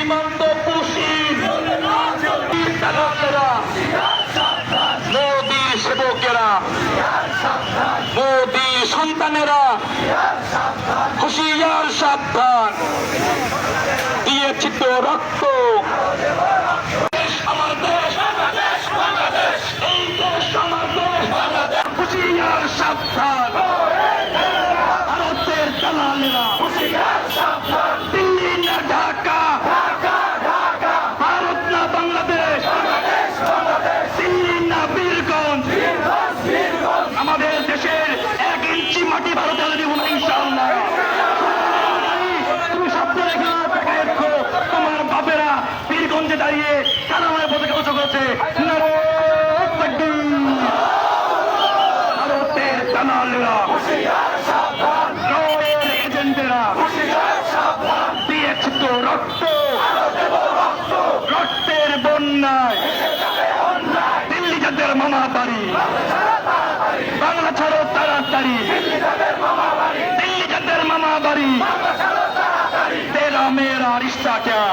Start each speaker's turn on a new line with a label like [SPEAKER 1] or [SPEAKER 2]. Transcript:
[SPEAKER 1] সীমান্ত পুষি মোদি সেবকেরা, মোদি সন্তানেরা হুঁশিয়ার সাবধান, দিয়েছি তো রক্ত। আমার দেশ এই দেশ আমার দেশ, হুঁশিয়ার সাবধান, ভারতের দালালেরা দিল্লি না ঢাকা, ভারত না বাংলাদেশ, দিল্লি না বীরগঞ্জ, আমাদের দেশের 1 ইঞ্চি মাটি ভারতে দিব না ইনশাআল্লাহ। তুমি স্বপ্ন রেখা তাকায় দেখো, তোমার বাপেরা বীরগঞ্জে দাঁড়িয়ে কালামায় পতাকা উঁচু করেছে। ভারতের দালালেরা, এজেন্টেরা দিয়েছে তো রক্ত, রক্তের বন্যায় দিল্লি যাদের মামা বাড়ি, বাংলা ছাড়ো তাড়াতাড়ি, দিল্লি যাদের মামা বাড়ি, তেরা মেরা রিশ্তা ক্যা।